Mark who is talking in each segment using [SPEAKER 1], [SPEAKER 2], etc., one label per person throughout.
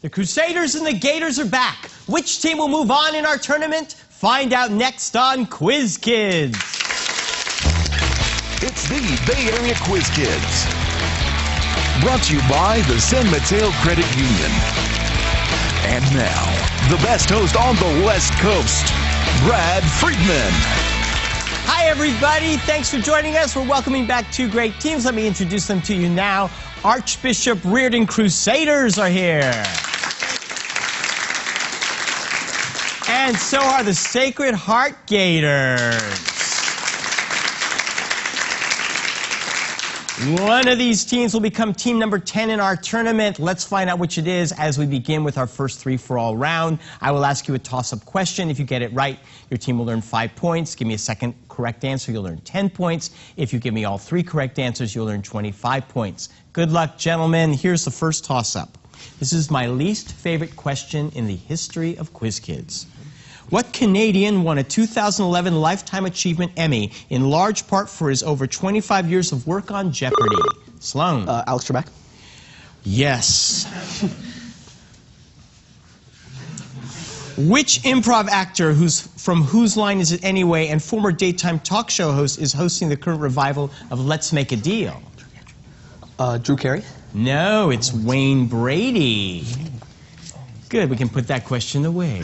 [SPEAKER 1] The Crusaders and the Gators are back. Which team will move on in our tournament? Find out next on Quiz Kids.
[SPEAKER 2] It's the Bay Area Quiz Kids. Brought to you by the San Mateo Credit Union. And now, the best host on the West Coast, Brad Friedman.
[SPEAKER 1] Hi, everybody. Thanks for joining us. We're welcoming back two great teams. Let me introduce them to you now. Archbishop Riordan Crusaders are here. And so are the Sacred Heart Gators. One of these teams will become team number 10 in our tournament. Let's find out which it is as we begin with our first three-for-all round. I will ask you a toss-up question. If you get it right, your team will earn 5 points. Give me a second correct answer, you'll earn 10 points. If you give me all 3 correct answers, you'll earn 25 points. Good luck, gentlemen. Here's the first toss-up. This is my least favorite question in the history of Quiz Kids. What Canadian won a 2011 Lifetime Achievement Emmy in large part for his over 25 years of work on Jeopardy? Sloan.
[SPEAKER 3] Alex Trebek.
[SPEAKER 1] Yes. Which improv actor from Whose Line Is It Anyway and former daytime talk show host is hosting the current revival of Let's Make a Deal?
[SPEAKER 3] Drew Carey.
[SPEAKER 1] No, it's Wayne Brady. Good, we can put that question away.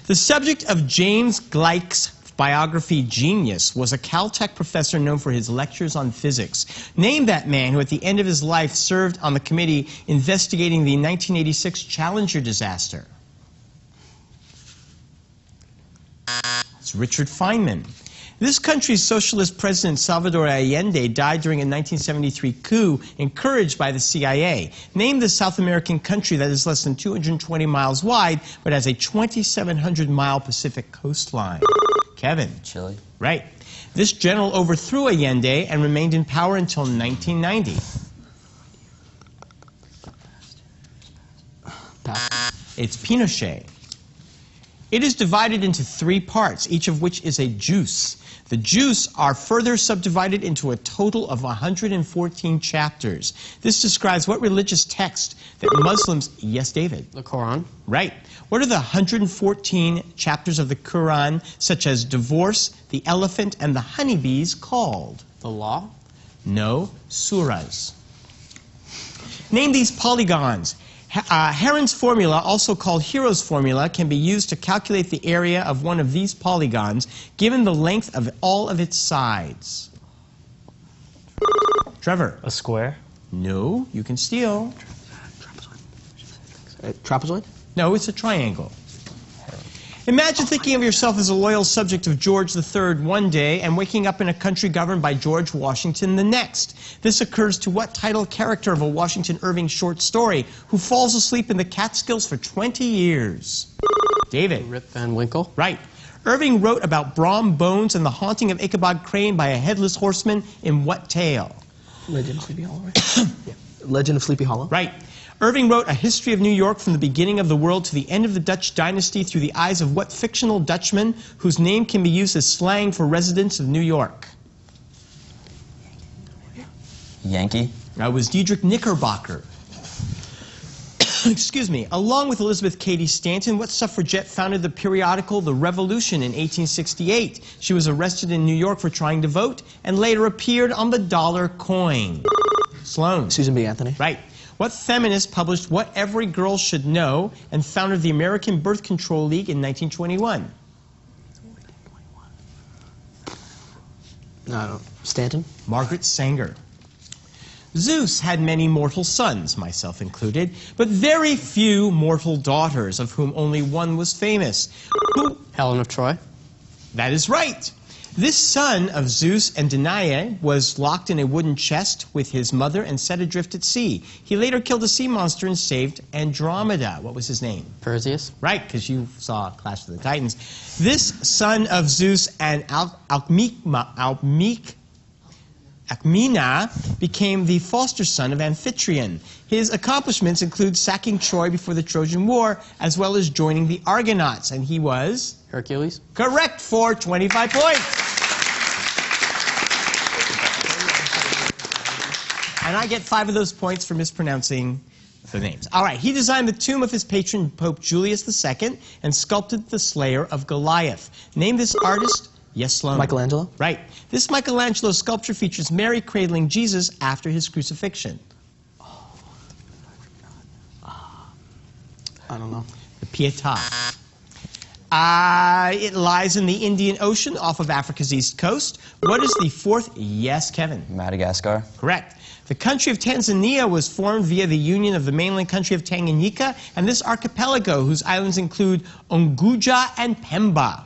[SPEAKER 1] The subject of James Gleick's biography, Genius, was a Caltech professor known for his lectures on physics. Name that man who at the end of his life served on the committee investigating the 1986 Challenger disaster. It's Richard Feynman. This country's socialist president, Salvador Allende, died during a 1973 coup encouraged by the CIA. Name the South American country that is less than 220 miles wide, but has a 2,700-mile Pacific coastline. Kevin.
[SPEAKER 4] Chile.
[SPEAKER 1] Right. This general overthrew Allende and remained in power until 1990. It's Pinochet. It is divided into 3 parts, each of which is a juice. The juice are further subdivided into a total of 114 chapters. This describes what religious text that Muslims... Yes, David?
[SPEAKER 3] The Quran.
[SPEAKER 1] Right. What are the 114 chapters of the Quran, such as divorce, the elephant, and the honeybees, called?
[SPEAKER 3] The Law.
[SPEAKER 1] No, surahs. Name these polygons. Heron's formula, also called Hero's formula, can be used to calculate the area of one of these polygons, given the length of all of its sides. Trevor.
[SPEAKER 4] A square?
[SPEAKER 1] No, you can steal.
[SPEAKER 3] Trapezoid?
[SPEAKER 1] No, it's a triangle. Imagine thinking of yourself as a loyal subject of George III one day and waking up in a country governed by George Washington the next. This occurs to what title character of a Washington Irving short story who falls asleep in the Catskills for 20 years? David.
[SPEAKER 3] Rip Van Winkle.
[SPEAKER 1] Right. Irving wrote about Brom Bones and the haunting of Ichabod Crane by a headless horseman in what tale?
[SPEAKER 3] Legend of Sleepy Hollow, right? Yeah. Legend of Sleepy Hollow.
[SPEAKER 1] Right. Irving wrote A History of New York from the beginning of the world to the end of the Dutch dynasty through the eyes of what fictional Dutchman whose name can be used as slang for residents of New York?
[SPEAKER 4] Yankee.
[SPEAKER 1] That was Diedrich Knickerbocker. Excuse me. Along with Elizabeth Cady Stanton, what suffragette founded the periodical The Revolution in 1868? She was arrested in New York for trying to vote and later appeared on the dollar coin. Sloan.
[SPEAKER 3] Susan B. Anthony.
[SPEAKER 1] Right. What feminist published What Every Girl Should Know and founded the American Birth Control League in 1921?
[SPEAKER 3] Stanton.
[SPEAKER 1] Margaret Sanger. Zeus had many mortal sons, myself included, but very few mortal daughters, of whom only one was famous. Who?
[SPEAKER 3] Helen of Troy.
[SPEAKER 1] That is right. This son of Zeus and Danae was locked in a wooden chest with his mother and set adrift at sea. He later killed a sea monster and saved Andromeda. What was his name?
[SPEAKER 3] Perseus.
[SPEAKER 1] Right, because you saw Clash of the Titans. This son of Zeus and Alcmena became the foster son of Amphitryon. His accomplishments include sacking Troy before the Trojan War, as well as joining the Argonauts, and he was?
[SPEAKER 3] Hercules.
[SPEAKER 1] Correct for 25 points. And I get 5 of those points for mispronouncing the names. All right, he designed the tomb of his patron, Pope Julius II, and sculpted the slayer of Goliath. Name this artist. Yes, Sloan.
[SPEAKER 3] Michelangelo?
[SPEAKER 1] Right. This Michelangelo sculpture features Mary cradling Jesus after his crucifixion.
[SPEAKER 3] I don't know.
[SPEAKER 1] The Pietà. It lies in the Indian Ocean off of Africa's east coast. What is the fourth? Yes, Kevin.
[SPEAKER 4] Madagascar.
[SPEAKER 1] Correct. The country of Tanzania was formed via the union of the mainland country of Tanganyika and this archipelago, whose islands include Unguja and Pemba.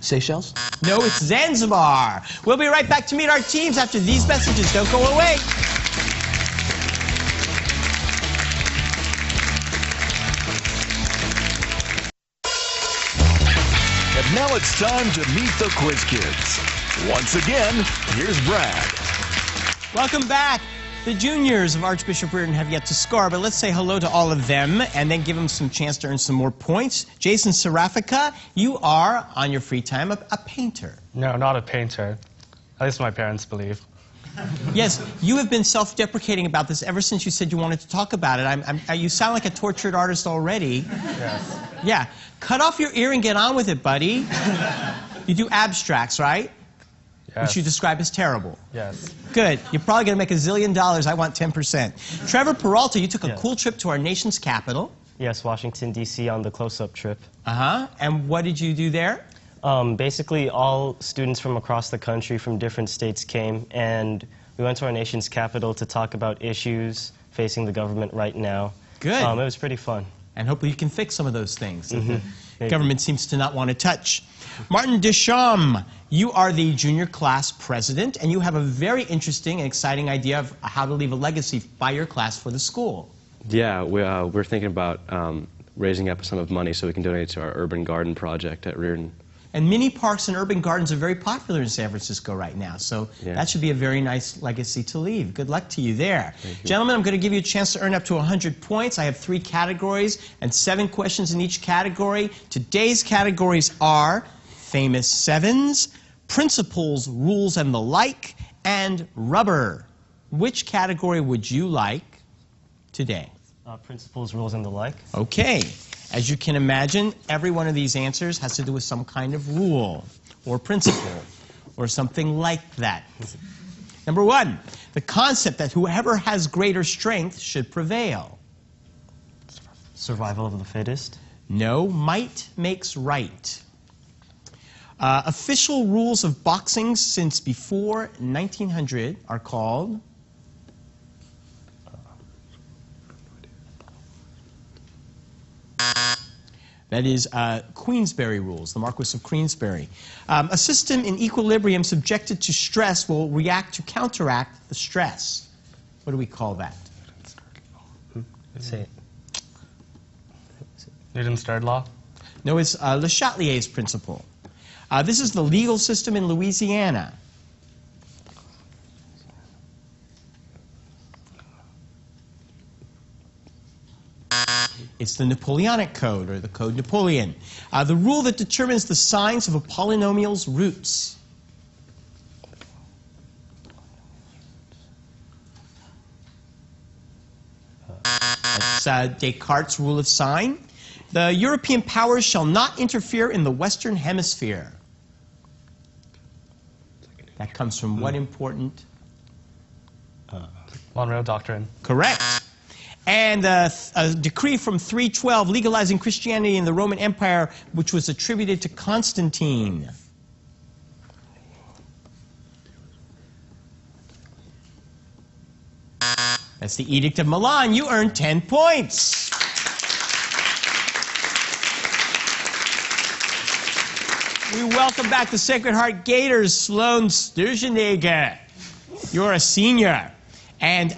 [SPEAKER 3] Seychelles?
[SPEAKER 1] No, it's Zanzibar. We'll be right back to meet our teams after these messages. Don't go away.
[SPEAKER 2] And now it's time to meet the Quiz Kids. Once again, here's Brad.
[SPEAKER 1] Welcome back. The juniors of Archbishop Reardon have yet to score, but let's say hello to all of them and then give them some chance to earn some more points. Jason Serafica, you are, on your free time, a painter.
[SPEAKER 5] No, not a painter. At least my parents believe.
[SPEAKER 1] Yes, you have been self-deprecating about this ever since you said you wanted to talk about it. You sound like a tortured artist already.
[SPEAKER 5] Yes.
[SPEAKER 1] Yeah. Cut off your ear and get on with it, buddy. You do abstracts, right?
[SPEAKER 5] Yes.
[SPEAKER 1] Which you describe as terrible.
[SPEAKER 5] Yes.
[SPEAKER 1] Good. You're probably going to make $1 zillion. I want 10%. Trevor Peralta, you took a cool trip to our nation's capital.
[SPEAKER 6] Yes, Washington, D.C. on the close-up trip.
[SPEAKER 1] Uh-huh. And what did you do there?
[SPEAKER 6] Basically, all students from across the country from different states came, and we went to our nation's capital to talk about issues facing the government right now.
[SPEAKER 1] Good.
[SPEAKER 6] It was pretty fun.
[SPEAKER 1] And hopefully you can fix some of those things that the government seems to not want to touch. Martin Deschamps, you are the junior class president, and you have a very interesting and exciting idea of how to leave a legacy by your class for the school.
[SPEAKER 7] Yeah, we're thinking about raising up a sum of money so we can donate to our urban garden project at Reardon.
[SPEAKER 1] And mini parks and urban gardens are very popular in San Francisco right now, so that should be a very nice legacy to leave. Good luck to you there. Gentlemen, I'm going to give you a chance to earn up to 100 points. I have 3 categories and 7 questions in each category. Today's categories are famous sevens, principles, rules, and the like, and rubber. Which category would you like today?
[SPEAKER 6] Principles, rules, and the like.
[SPEAKER 1] Okay. As you can imagine, every one of these answers has to do with some kind of rule or principle or something like that. Number 1, the concept that whoever has greater strength should prevail.
[SPEAKER 6] Survival of the fittest.
[SPEAKER 1] No, might makes right. Official rules of boxing since before 1900 are called... That is Queensberry rules, the Marquis of Queensberry. A system in equilibrium subjected to stress will react to counteract the stress. What do we call that?
[SPEAKER 6] Say it.
[SPEAKER 5] Newton's third law?
[SPEAKER 1] No, it's Le Chatelier's principle. This is the legal system in Louisiana. It's the Napoleonic Code, or the Code Napoleon. The rule that determines the signs of a polynomial's roots. That's Descartes' rule of sign. The European powers shall not interfere in the Western Hemisphere. That comes from what important?
[SPEAKER 5] Monroe Doctrine.
[SPEAKER 1] Correct. And a decree from 312 legalizing Christianity in the Roman Empire, which was attributed to Constantine. That's the Edict of Milan. You earned 10 points. We welcome back the Sacred Heart Gators, Sloan Sturzenegger. You're a senior. And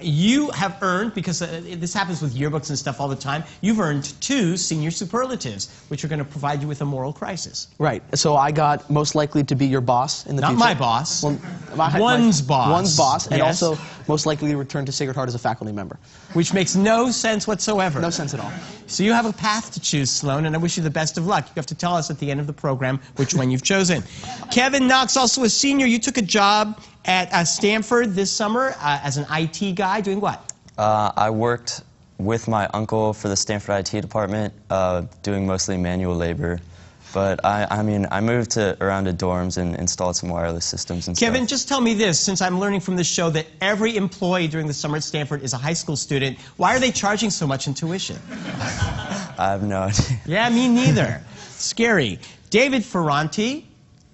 [SPEAKER 1] you have earned, because this happens with yearbooks and stuff all the time, you've earned 2 senior superlatives, which are going to provide you with a moral crisis.
[SPEAKER 3] Right. So I got most likely to be your boss in the future.
[SPEAKER 1] Not my boss.
[SPEAKER 3] Well,
[SPEAKER 1] one's boss.
[SPEAKER 3] One's boss, and
[SPEAKER 1] Yes.
[SPEAKER 3] also most likely return to Sacred Heart as a faculty member.
[SPEAKER 1] Which makes no sense whatsoever.
[SPEAKER 3] No sense at all.
[SPEAKER 1] So you have a path to choose, Sloan, and I wish you the best of luck. You have to tell us at the end of the program which one you've chosen. Kevin Knox, also a senior. You took a job at Stanford this summer as an IT guy, doing what?
[SPEAKER 4] I worked with my uncle for the Stanford IT department, doing mostly manual labor. But I moved around to dorms and installed some wireless systems and
[SPEAKER 1] Kevin,
[SPEAKER 4] stuff.
[SPEAKER 1] just tell me this, since I'm learning from this show that every employee during the summer at Stanford is a high school student, why are they charging so much in tuition?
[SPEAKER 4] I have no idea.
[SPEAKER 1] Yeah, me neither. Scary. David Ferranti,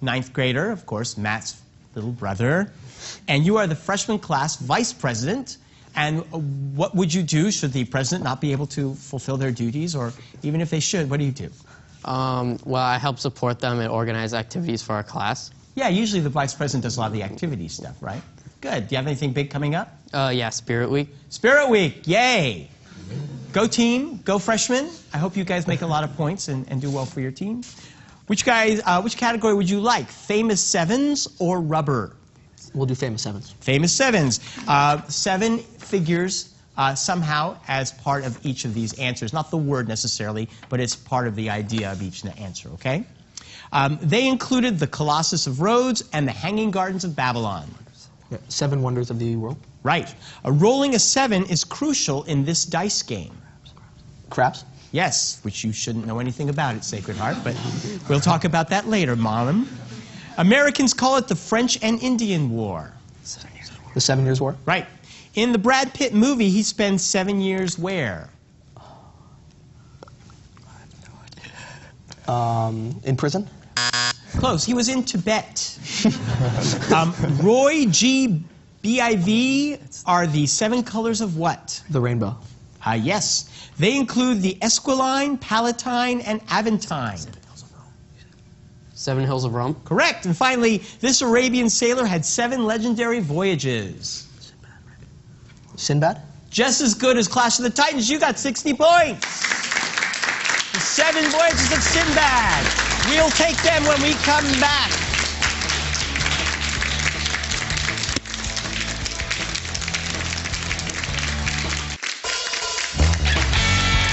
[SPEAKER 1] 9th grader, of course, Matt's little brother. And you are the freshman class vice president. And what would you do should the president not be able to fulfill their duties? Or even if they should, what do you do?
[SPEAKER 8] Well, I help support them and organize activities for our class.
[SPEAKER 1] Yeah, usually the vice president does a lot of the activity stuff, right? Good. Do you have anything big coming up?
[SPEAKER 8] Yeah, Spirit Week.
[SPEAKER 1] Spirit Week, yay! Go team, go freshmen. I hope you guys make a lot of points and do well for your team. Which category would you like? Famous sevens or rubber?
[SPEAKER 3] We'll do famous sevens.
[SPEAKER 1] Famous sevens. 7 figures somehow as part of each of these answers. Not the word necessarily, but it's part of the idea of each answer, okay? They included the Colossus of Rhodes and the Hanging Gardens of Babylon.
[SPEAKER 3] Yeah, 7 wonders of the world.
[SPEAKER 1] Right. Rolling a 7 is crucial in this dice game.
[SPEAKER 3] Craps.
[SPEAKER 1] Yes, which you shouldn't know anything about at Sacred Heart, but we'll talk about that later, Mom. Americans call it the French and Indian War.
[SPEAKER 3] The 7 Years' War.
[SPEAKER 1] Right. In the Brad Pitt movie, he spends 7 years where?
[SPEAKER 3] In prison.
[SPEAKER 1] Close. He was in Tibet. Roy G. Biv are the 7 colors of what?
[SPEAKER 3] The rainbow.
[SPEAKER 1] Yes. They include the Esquiline, Palatine, and Aventine.
[SPEAKER 8] 7 Hills of Rome.
[SPEAKER 1] Correct. And finally, this Arabian sailor had 7 legendary voyages.
[SPEAKER 3] Sinbad.
[SPEAKER 1] Just as good as Clash of the Titans. You got 60 points. The 7 voyages of Sinbad. We'll take them when we come back.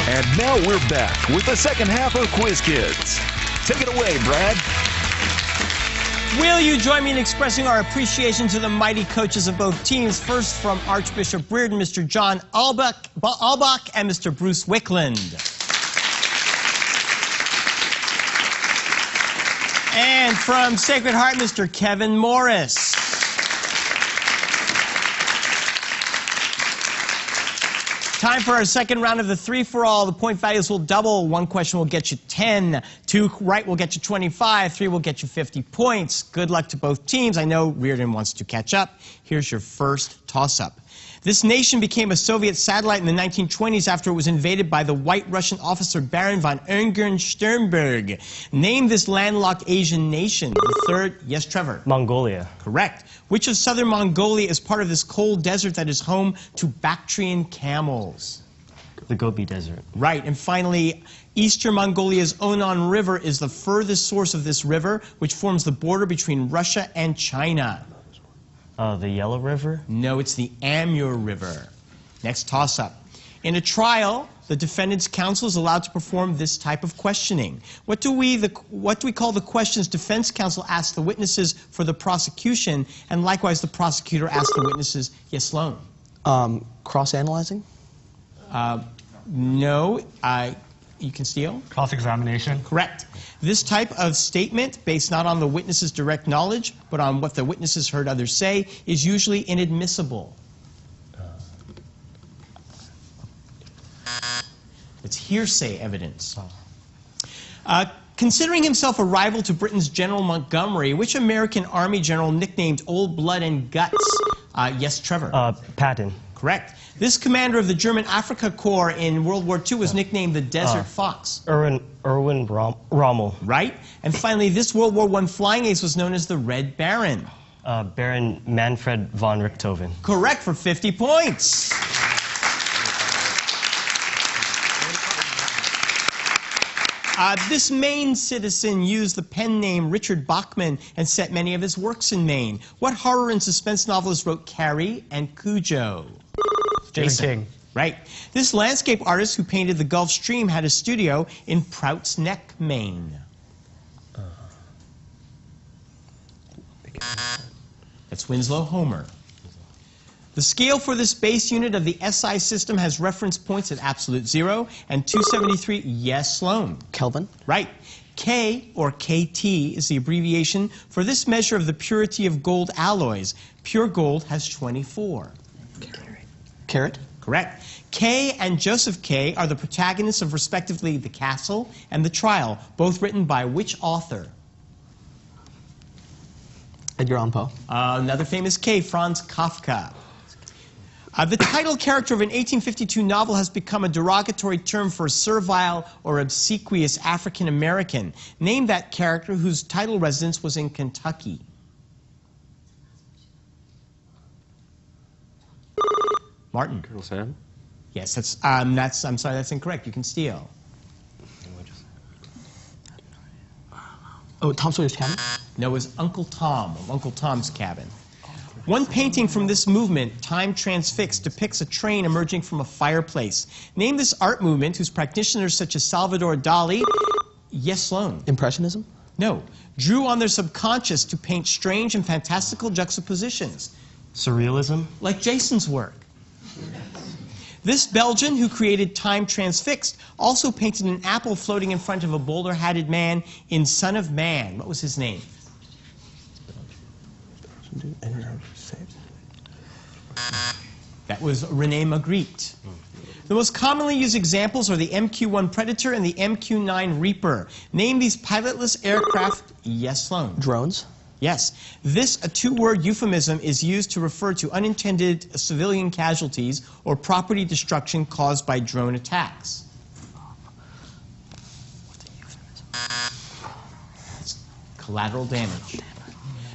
[SPEAKER 2] And now we're back with the second half of Quiz Kids. Take it away, Brad.
[SPEAKER 1] Will you join me in expressing our appreciation to the mighty coaches of both teams? First from Archbishop Reardon, Mr. John Albach and Mr. Bruce Wickland. And from Sacred Heart, Mr. Kevin Morris. Time for our second round of the 3-for-all. The point values will double. 1 question will get you 10. 2 right will get you 25. 3 will get you 50 points. Good luck to both teams. I know Reardon wants to catch up. Here's your first toss-up. This nation became a Soviet satellite in the 1920s after it was invaded by the white Russian officer Baron von Ungern-Sternberg. Name this landlocked Asian nation. The third, yes, Trevor.
[SPEAKER 6] Mongolia.
[SPEAKER 1] Correct. Which of southern Mongolia is part of this cold desert that is home to Bactrian camels?
[SPEAKER 6] The Gobi Desert.
[SPEAKER 1] Right. And finally, eastern Mongolia's Onon River is the furthest source of this river, which forms the border between Russia and China.
[SPEAKER 6] The Yellow River?
[SPEAKER 1] No, it's the Amur River. Next toss-up. In a trial, the defendant's counsel is allowed to perform this type of questioning. What do we call the questions defense counsel asks the witnesses for the prosecution, and likewise the prosecutor asks the witnesses? Yes, Sloan.
[SPEAKER 3] Cross-analyzing.
[SPEAKER 1] No. You can steal?
[SPEAKER 5] Cross-examination.
[SPEAKER 1] Correct. This type of statement, based not on the witness's direct knowledge, but on what the witnesses heard others say, is usually inadmissible. It's hearsay evidence. Considering himself a rival to Britain's General Montgomery, which American Army general nicknamed Old Blood and Guts? Yes, Trevor.
[SPEAKER 6] Patton.
[SPEAKER 1] Correct. This commander of the German Afrika Corps in World War II was nicknamed the Desert Fox.
[SPEAKER 6] Erwin Rommel.
[SPEAKER 1] Right. And finally, this World War I flying ace was known as the Red Baron.
[SPEAKER 6] Baron Manfred von Richthofen.
[SPEAKER 1] Correct for 50 points. This Maine citizen used the pen name Richard Bachman and set many of his works in Maine. What horror and suspense novelist wrote Carrie and Cujo?
[SPEAKER 5] Stephen King.
[SPEAKER 1] Right. This landscape artist who painted the Gulf Stream had a studio in Prouts Neck, Maine. That's Winslow Homer. The scale for this base unit of the SI system has reference points at absolute 0 and 273. Yes, Sloan.
[SPEAKER 3] Kelvin.
[SPEAKER 1] Right. K, or KT, is the abbreviation for this measure of the purity of gold alloys. Pure gold has 24.
[SPEAKER 3] Carat.
[SPEAKER 1] Correct. Kay and Joseph Kay are the protagonists of respectively The Castle and The Trial, both written by which author?
[SPEAKER 3] Edgar Allan Poe.
[SPEAKER 1] Another famous K, Franz Kafka. The title character of an 1852 novel has become a derogatory term for a servile or obsequious African American. Name that character whose title residence was in Kentucky. Martin.
[SPEAKER 7] Colonel Sam?
[SPEAKER 1] Yes, I'm sorry, that's incorrect. You can steal.
[SPEAKER 3] Oh, Tom Sawyer's Cabin.
[SPEAKER 1] No, it was Uncle Tom, of Uncle Tom's Cabin. One painting from this movement, Time Transfixed, depicts a train emerging from a fireplace. Name this art movement whose practitioners such as Salvador Dali, yes, Sloan.
[SPEAKER 3] Impressionism.
[SPEAKER 1] No, drew on their subconscious to paint strange and fantastical juxtapositions.
[SPEAKER 6] Surrealism?
[SPEAKER 1] Like Jason's work. This Belgian, who created Time Transfixed, also painted an apple floating in front of a bowler-hatted man in Son of Man. What was his name? That was René Magritte. The most commonly used examples are the MQ-1 Predator and the MQ-9 Reaper. Name these pilotless aircraft. Yes, Sloan.
[SPEAKER 3] Drones.
[SPEAKER 1] Yes. This, a two-word euphemism, is used to refer to unintended civilian casualties or property destruction caused by drone attacks. It's collateral damage.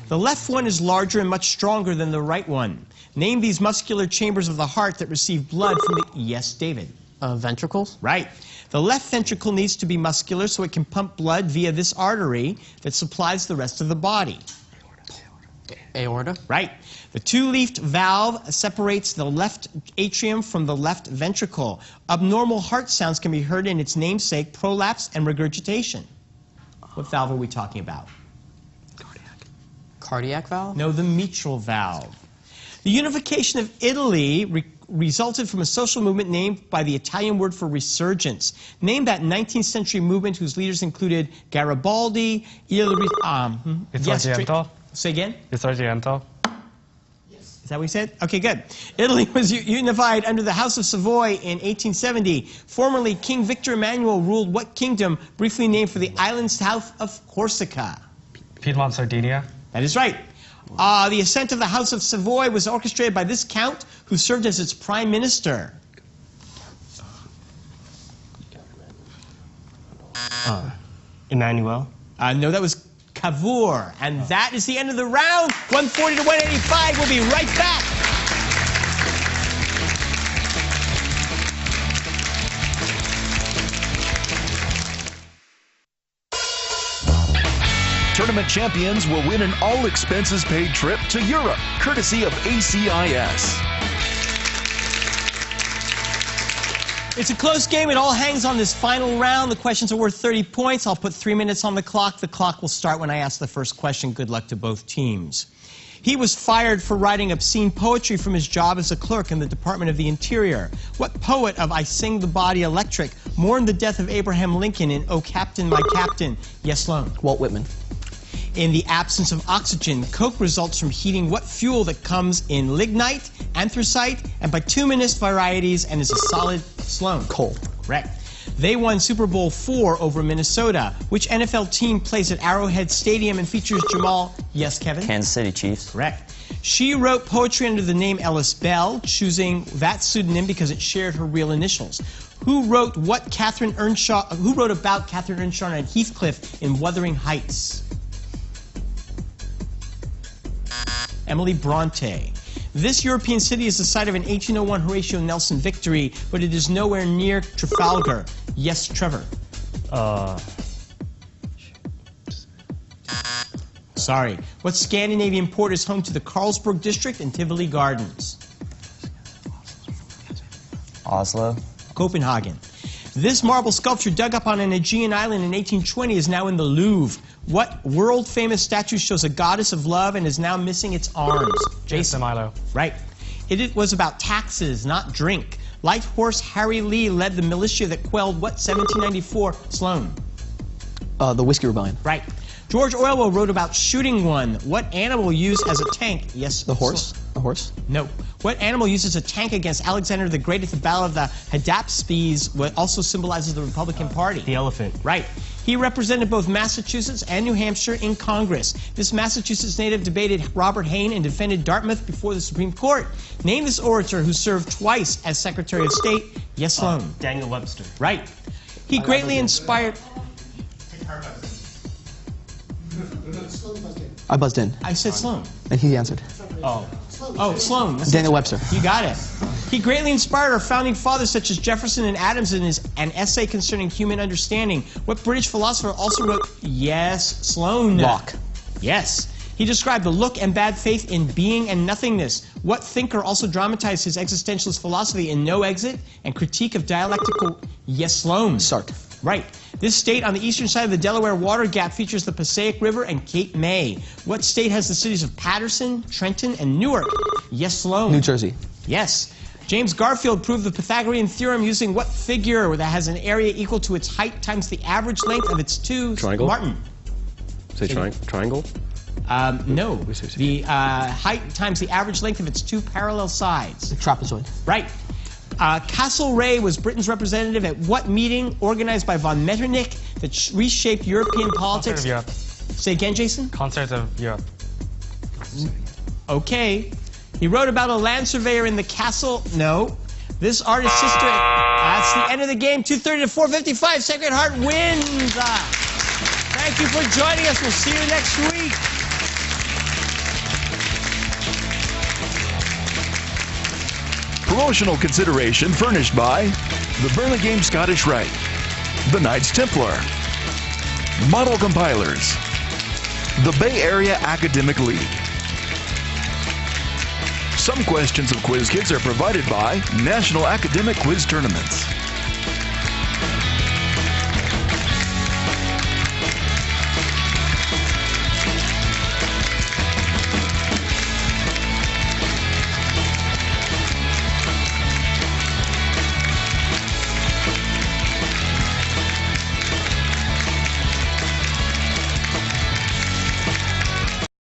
[SPEAKER 1] The left one is larger and much stronger than the right one. Name these muscular chambers of the heart that receive blood from the... Yes, David.
[SPEAKER 8] Ventricles.
[SPEAKER 1] Right. The left ventricle needs to be muscular so it can pump blood via this artery that supplies the rest of the body.
[SPEAKER 8] Aorta.
[SPEAKER 1] Right. The two-leafed valve separates the left atrium from the left ventricle. Abnormal heart sounds can be heard in its namesake, prolapse and regurgitation. What valve are we talking about?
[SPEAKER 8] Cardiac valve.
[SPEAKER 1] No, the mitral valve. The unification of Italy resulted from a social movement named by the Italian word for resurgence. Name that 19th century movement whose leaders included Garibaldi,
[SPEAKER 5] Risorgimento.
[SPEAKER 1] Say again?
[SPEAKER 5] Risorgimento.
[SPEAKER 1] Is that what we said? Okay, good. Italy was unified under the House of Savoy in 1870. Formerly, King Victor Emmanuel ruled what kingdom, briefly named for the island south of Corsica?
[SPEAKER 5] Piedmont, Sardinia.
[SPEAKER 1] That is right. The ascent of the House of Savoy was orchestrated by this count, who served as its prime minister.
[SPEAKER 6] Emmanuel?
[SPEAKER 1] No, that was Cavour. And that is the end of the round. 140 to 185. We'll be right back.
[SPEAKER 2] Tournament champions will win an all-expenses-paid trip to Europe, courtesy of ACIS.
[SPEAKER 1] It's a close game. It all hangs on this final round. The questions are worth 30 points. I'll put 3 minutes on the clock. The clock will start when I ask the first question. Good luck to both teams. He was fired for writing obscene poetry from his job as a clerk in the Department of the Interior. What poet of I Sing the Body Electric mourned the death of Abraham Lincoln in Oh Captain, My Captain? Yes, Sloan.
[SPEAKER 3] Walt Whitman.
[SPEAKER 1] In the absence of oxygen, coke results from heating what fuel that comes in lignite, anthracite, and bituminous varieties and is a solid? Sloan.
[SPEAKER 3] Coal.
[SPEAKER 1] Correct. They won Super Bowl IV over Minnesota. Which NFL team plays at Arrowhead Stadium and features Jamal? Yes, Kevin?
[SPEAKER 4] Kansas City Chiefs.
[SPEAKER 1] Correct. She wrote poetry under the name Ellis Bell, choosing that pseudonym because it shared her real initials. Who wrote about Catherine Earnshaw and Heathcliff in Wuthering Heights? Emily Bronte. This European city is the site of an 1801 Horatio Nelson victory, but it is nowhere near Trafalgar. Yes, Trevor. Sorry. What Scandinavian port is home to the Carlsberg district and Tivoli Gardens?
[SPEAKER 4] Oslo.
[SPEAKER 1] Copenhagen. This marble sculpture dug up on an Aegean island in 1820 is now in the Louvre. What world-famous statue shows a goddess of love and is now missing its arms? Jason.
[SPEAKER 5] Milo.
[SPEAKER 1] Right. It was about taxes, not drink. Light horse Harry Lee led the militia that quelled what 1794? Sloan.
[SPEAKER 3] The Whiskey Rebellion.
[SPEAKER 1] Right. George Orwell wrote about shooting one. What animal used as a tank? Yes.
[SPEAKER 3] The horse. The horse.
[SPEAKER 1] No. What animal uses a tank against Alexander the Great at the Battle of the Hydaspes, what also symbolizes the Republican Party?
[SPEAKER 6] The elephant.
[SPEAKER 1] Right. He represented both Massachusetts and New Hampshire in Congress. This Massachusetts native debated Robert Hayne and defended Dartmouth before the Supreme Court. Name this orator who served twice as Secretary of State. Yes, Sloan.
[SPEAKER 6] Daniel Webster.
[SPEAKER 1] Right. He greatly inspired...
[SPEAKER 3] I buzzed in,
[SPEAKER 1] I said Sloan.
[SPEAKER 3] and he answered.
[SPEAKER 1] Oh, Sloan.
[SPEAKER 3] Daniel Webster.
[SPEAKER 1] You got it. He greatly inspired our founding fathers such as Jefferson and Adams in an essay concerning human understanding. What British philosopher also wrote, yes, Sloan?
[SPEAKER 3] Locke.
[SPEAKER 1] Yes. He described the look and bad faith in being and nothingness. What thinker also dramatized his existentialist philosophy in No Exit and Critique of Dialectical? Yes, Sloan.
[SPEAKER 3] Sartre.
[SPEAKER 1] Right. This state on the eastern side of the Delaware Water Gap features the Passaic River and Cape May. What state has the cities of Patterson, Trenton, and Newark? Yes, Sloan.
[SPEAKER 3] New Jersey.
[SPEAKER 1] Yes. James Garfield proved the Pythagorean theorem using what figure that has an area equal to its height times the average length of its two...
[SPEAKER 7] Triangle?
[SPEAKER 1] Martin.
[SPEAKER 7] Say triangle?
[SPEAKER 1] No. The height times the average length of its two parallel sides.
[SPEAKER 3] Trapezoid.
[SPEAKER 1] Right. Castlereagh was Britain's representative at what meeting organized by von Metternich that reshaped European politics?
[SPEAKER 5] Concert of Europe.
[SPEAKER 1] Say again, Jason?
[SPEAKER 5] Concert of Europe.
[SPEAKER 1] Okay. He wrote about a land surveyor in the castle. No. This artist's sister. That's the end of the game. 230 to 455. Sacred Heart wins. Thank you for joining us. We'll see you next week.
[SPEAKER 2] Promotional consideration furnished by the Burlingame Scottish Rite, the Knights Templar, Model Compilers, the Bay Area Academic League. Some questions of Quiz Kids are provided by National Academic Quiz Tournaments.